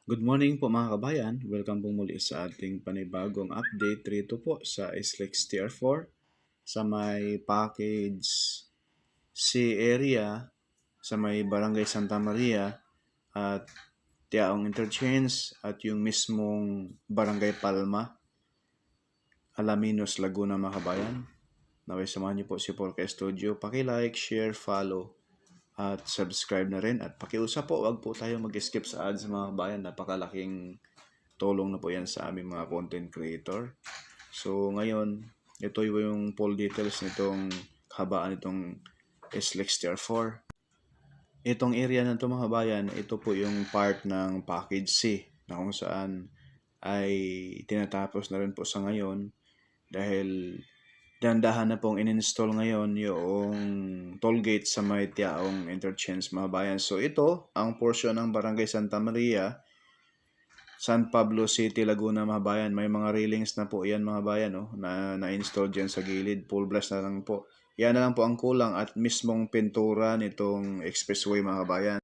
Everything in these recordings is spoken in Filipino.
Good morning po mga kabayan. Welcome po muli sa ating panibagong update rito po sa SLEX TR4 sa may package C area sa may Barangay Santa Maria at Tiaong Interchange at yung mismong Barangay Palma, Alaminos, Laguna mga kabayan. Naway samahan niyo po si Porca Studio. Paki-like, share, follow at subscribe na rin. At pakiusap po, wag po tayo mag-skip sa ads mga kabayan. Napakalaking tulong na po yan sa aming mga content creator. So ngayon, ito yung full details nitong habaan nitong SLEX TR4. Itong area na ito mga kabayan, ito po yung part ng package C na kung saan ay tinatapos na rin po sa ngayon dahil dandahan na pong in-install ngayon yung toll gate sa may Tiaong Interchange mga bayan. So ito, ang portion ng Barangay Santa Maria, San Pablo City, Laguna mga bayan. May mga railings na po yan mga bayan na-install dyan sa gilid. Full blast na lang po. Yan na lang po ang kulang at mismong pintura nitong expressway mga bayan.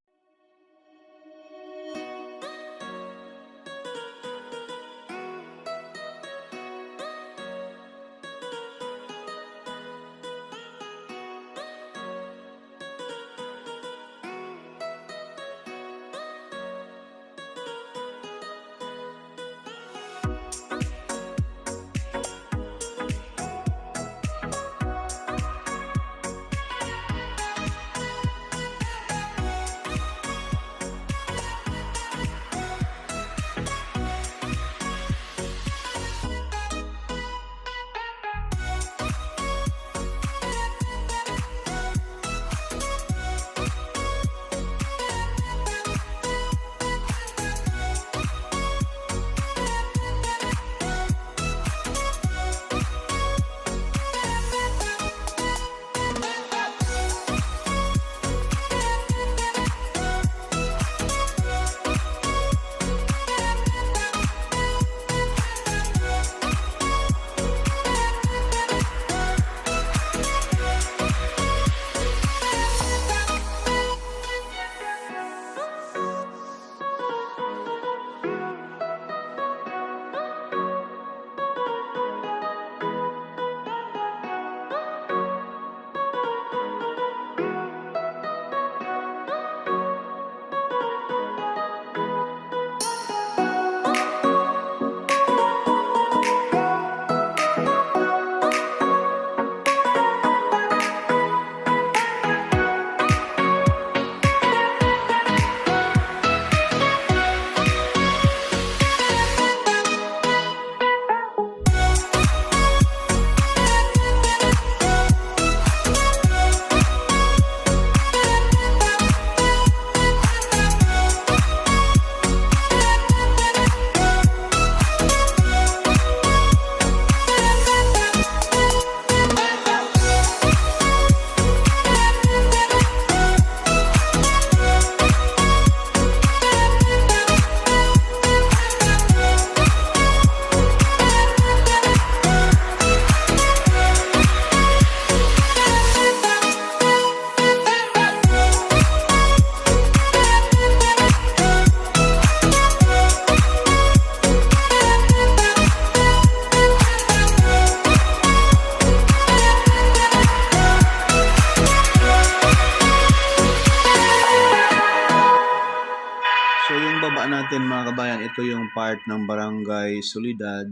Baba natin mga kabayan, ito yung part ng Barangay Solidad,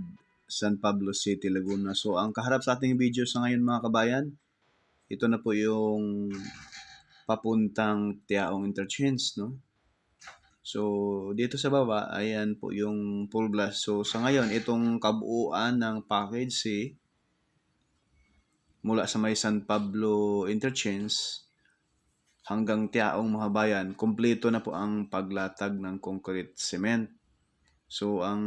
San Pablo City, Laguna. So ang kaharap sa ating video sa ngayon mga kabayan, ito na po yung papuntang Tiaong Interchange, no? So dito sa baba, ayan po yung full blast. So sa ngayon, itong kabuuan ng package C mula sa may San Pablo Interchange hanggang Tiaong mga bayan, kumpleto na po ang paglatag ng concrete cement. So ang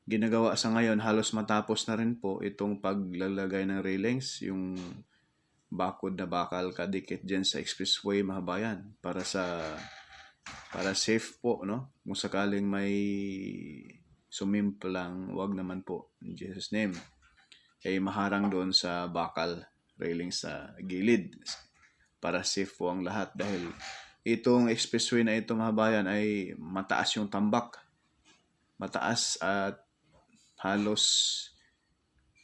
ginagawa sa ngayon, halos matapos na rin po itong paglalagay ng railings, yung bakod na bakal kadikit dyan sa expressway mga bayan para safe po, no? Kung sakaling may sumimplang, wag naman po, in Jesus name, ay maharang doon sa bakal railing sa gilid para safe po ang lahat dahil itong expressway na ito mga bayan ay mataas yung tambak. Mataas at halos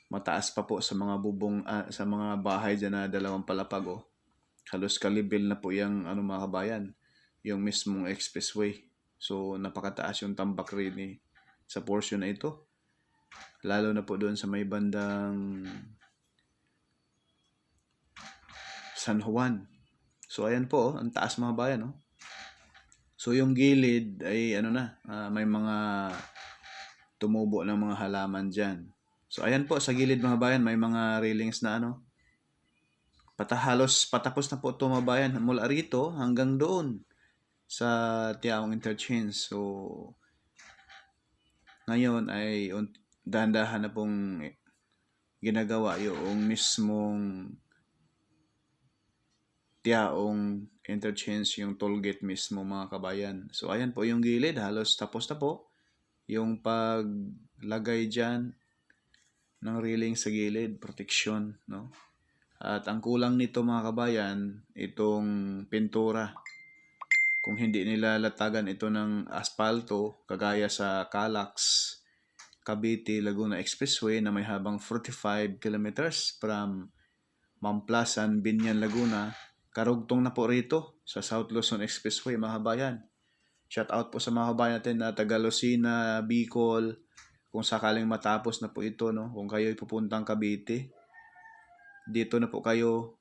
mataas pa po sa mga bubong sa mga bahay dyan na dalawang palapag oh. Halos kalibil na po yung mga kabayan, yung mismong expressway. So napakataas yung tambak rin sa portion na ito. Lalo na po doon sa may bandang San Juan. So ayan po, ang taas mga bayan. Oh. So yung gilid ay may mga tumubo ng mga halaman dyan. So ayan po, sa gilid mga bayan, may mga railings na halos patapos na po ito mga bayan. Mula rito hanggang doon sa Tiaong Interchange. So ngayon ay dahan-dahan na pong ginagawa yung mismong Tiaong Interchange, yung toll gate mismo mga kabayan. So ayan po yung gilid, halos tapos na po yung paglagay dyan ng railing sa gilid, protection, no? At ang kulang nito mga kabayan, itong pintura. Kung hindi nila latagan ito ng aspalto, kagaya sa Calax, Cavite, Laguna Expressway na may habang 45 kilometers from Mamplasan, Binyan, Laguna, karugtong na po rito sa South Luzon Expressway mga kabayan. Shout out po sa mga kabayan natin na taga Lucena, Bicol, kung sakaling matapos na po ito, no? Kung kayo'y pupuntang Cavite, dito na po kayo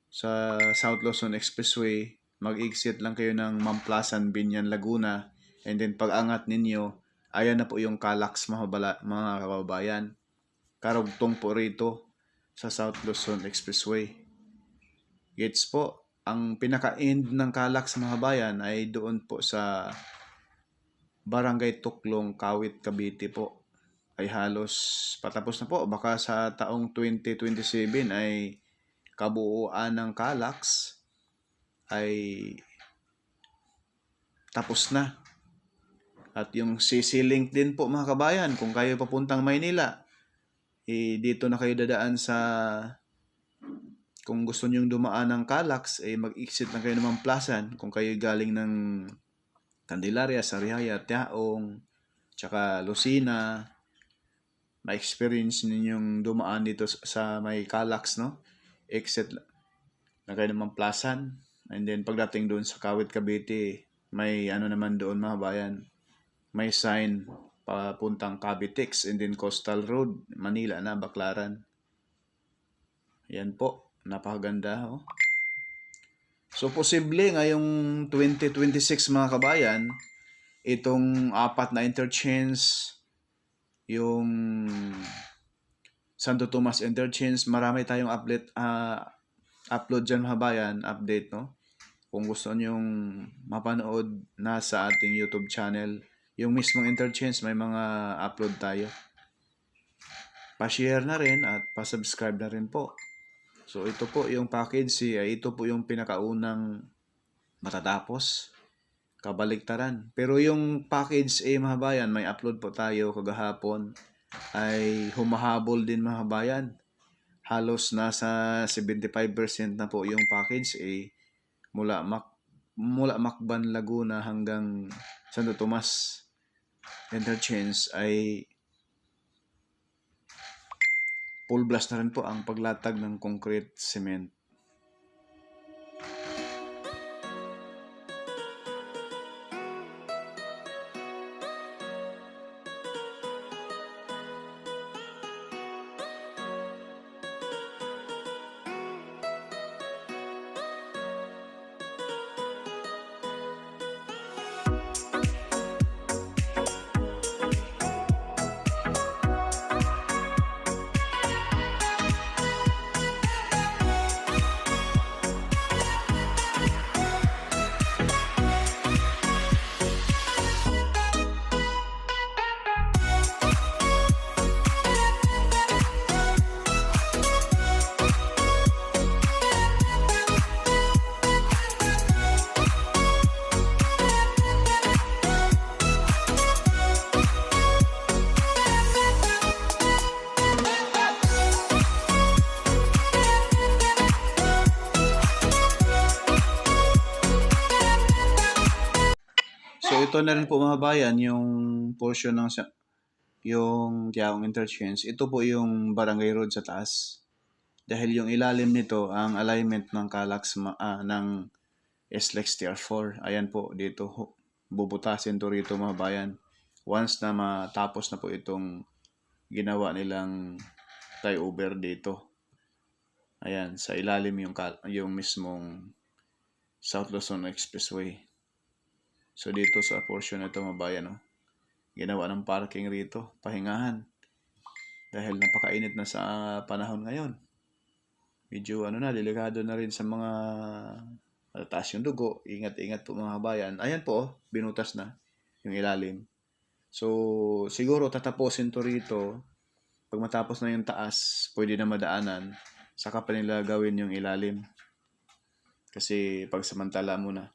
sa South Luzon Expressway, mag-exit lang kayo ng Mamplasan, Binyan, Laguna, and then pag-angat ninyo, ayan na po yung Calax mga kababayan. Karugtong po rito sa South Luzon Expressway. Gets po, ang pinaka-end ng Calax mga kabayan ay doon po sa Barangay Tuklong, Kawit, Cavite po. Ay halos patapos na po. Baka sa taong 2027 ay kabuuan ng Calax ay tapos na. At yung CC Link din po mga kabayan, kung kayo papuntang Maynila, dito na kayo dadaan sa, kung gusto nyong dumaan ng Calax, mag-exit na kayo ng Mamplasan. Kung kayo galing ng Candelaria, Sariaya, Tiaong, tsaka Lucena, ma-experience ninyong dumaan dito sa may Calax, no? Exit na kayo ng Mamplasan. And then pagdating doon sa Kawit, Cavite, may naman doon mga bayan, may sign papuntang Cavitex, and then Coastal Road, Manila na, Baclaran. Yan po, napakaganda. Oh. So posible ngayong 2026 mga kabayan, itong 4 na interchange, yung Santo Tomas Interchange, marami tayong upload dyan mga bayan, update, no? Kung gusto nyong mapanood, nasa ating YouTube channel, yung mismong interchange, may mga upload tayo. Pa-share na rin at pa-subscribe na rin po. So ito po yung package ito po yung pinakaunang matatapos, kabaliktaran. Pero yung package mga bayan, may upload po tayo kagahapon, ay humahabol din mga bayan. Halos nasa 75% na po yung package mula Macban, Laguna hanggang Santo Tomas Interchange ay full blast na rin po ang paglatag ng concrete cement. So ito na rin po mga bayan yung portion ng yung Tiaong Interchange. Ito po yung Barangay Road sa taas. Dahil yung ilalim nito ang alignment ng Calax ng SLEX TR4. Ayan po dito bubutasin to rito mga bayan. Once na matapos na po itong ginawa nilang flyover dito. Ayan, sa ilalim yung mismong South Luzon Expressway. So dito sa portion na ito mga bayan, ginawa ng parking rito, pahingahan. Dahil napakainit na sa panahon ngayon. Medyo delikado na rin sa mga taas yung dugo. Ingat-ingat po mga bayan. Ayan po, binutas na yung ilalim. So siguro tatapusin to rito. Pag matapos na yung taas, pwede na madaanan. Saka pa nila gawin yung ilalim. Kasi pagsamantala muna.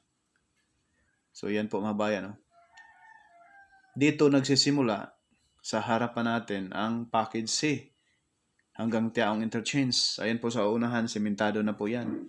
So yan po mga bayan. Dito nagsisimula sa harapan natin ang Package C hanggang Tiaong Interchange. Ayan po sa unahan, sementado na po yan.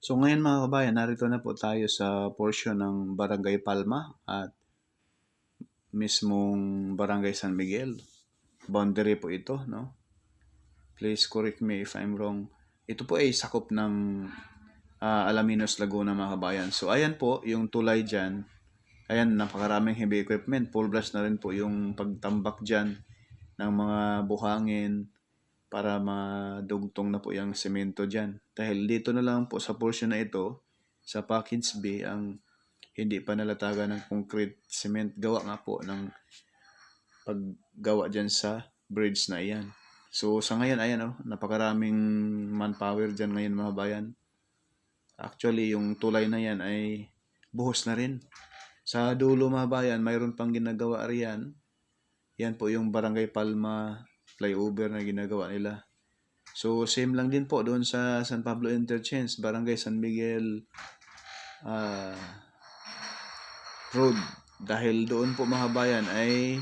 So ngayon mga kabayan, narito na po tayo sa portion ng Barangay Palma at mismong Barangay San Miguel. Boundary po ito, no? Please correct me if I'm wrong. Ito po ay sakop ng Alaminos, Laguna mga kabayan. So ayan po, yung tulay dyan. Ayan, napakaraming heavy equipment. Full blast na rin po yung pagtambak dyan ng mga buhangin para madugtong na po yung semento dyan. Dahil dito na lang po sa portion na ito, sa Package B, ang hindi pa nalataga ng concrete cement. Gawa nga po ng paggawa dyan sa bridge na iyan. So sa ngayon, ayan napakaraming manpower dyan ngayon mga bayan. Actually, yung tulay na yan ay buhos na rin. Sa dulo mga bayan, mayroon pang ginagawa riyan. Yan po yung Barangay Palma flyover na ginagawa nila. So same lang din po doon sa San Pablo Interchange, Barangay San Miguel Road. Dahil doon po mga bayan ay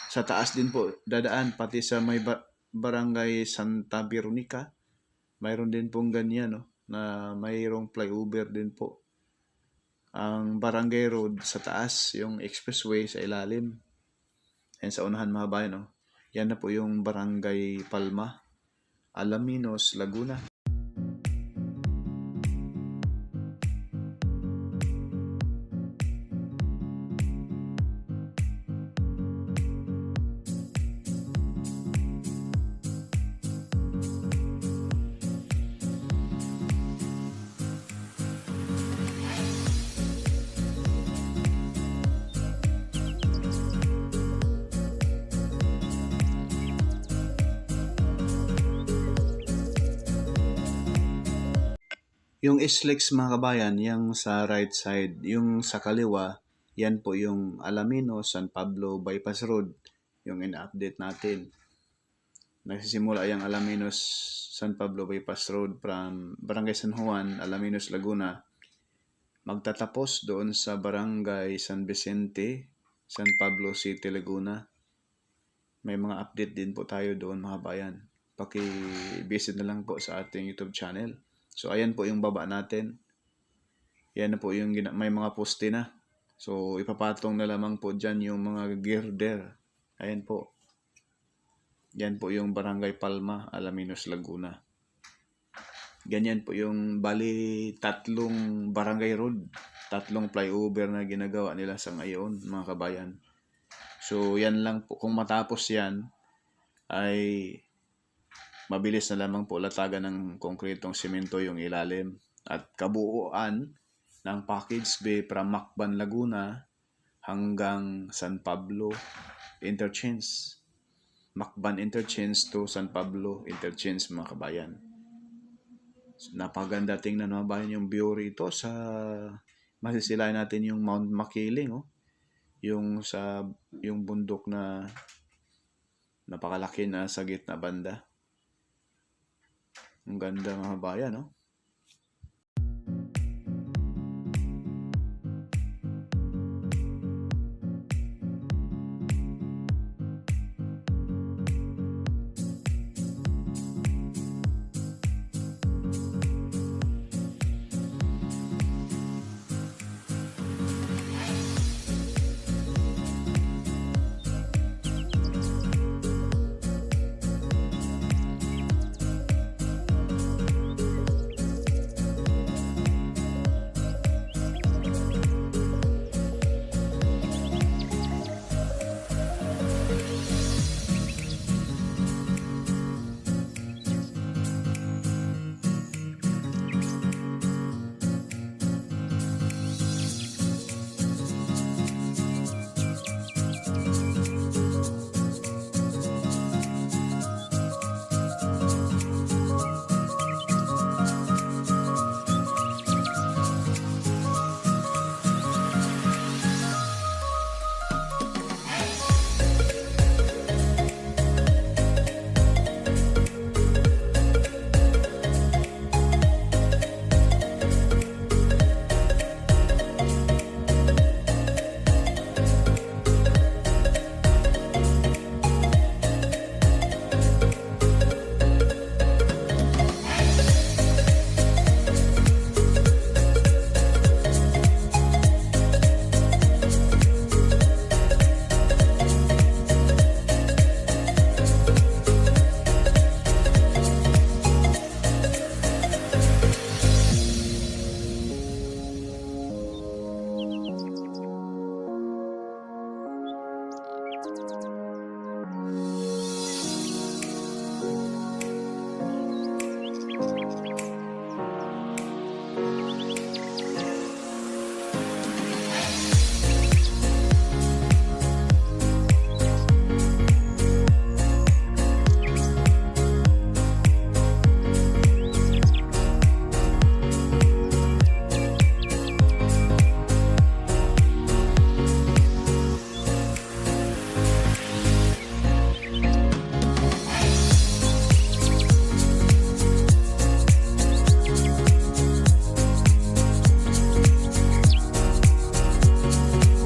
sa taas din po dadaan, pati sa may Barangay Santa Veronica. Mayroon din pong ganyan na mayroong flyover din po. Ang Barangay Road sa taas, yung expressway sa ilalim. And sa unahan mga bayan, yan na po yung Barangay Palma, Alaminos, Laguna. Yung SLEX mga kabayan, yung sa right side, yung sa kaliwa, yan po yung Alaminos, San Pablo Bypass Road, yung ina-update natin. Nagsisimula yung Alaminos, San Pablo Bypass Road from Barangay San Juan, Alaminos, Laguna. Magtatapos doon sa Barangay San Vicente, San Pablo City, Laguna. May mga update din po tayo doon mga bayan. Paki-visit na lang po sa ating YouTube channel. So ayan po yung baba natin. Yan na po yung may mga poste na. So ipapatong na lamang po dyan yung mga girder. Ayan po. Yan po yung Barangay Palma, Alaminos, Laguna. Ganyan po yung bali 3 barangay road. 3 flyover na ginagawa nila sa ngayon mga kabayan. So yan lang po. Kung matapos yan ay mabilis na lamang po latagan ng konkretong semento yung ilalim. At kabuuan ng Package Bay from Macban, Laguna hanggang San Pablo Interchange. Macban Interchange to San Pablo Interchange, mga kabayan. Napaganda tingnan, mga bayan, yung view rito sa masisilayan natin yung Mount Makiling, oh. Yung bundok na napakalaki na sa gitna banda. Ang ganda, mga bayan, no?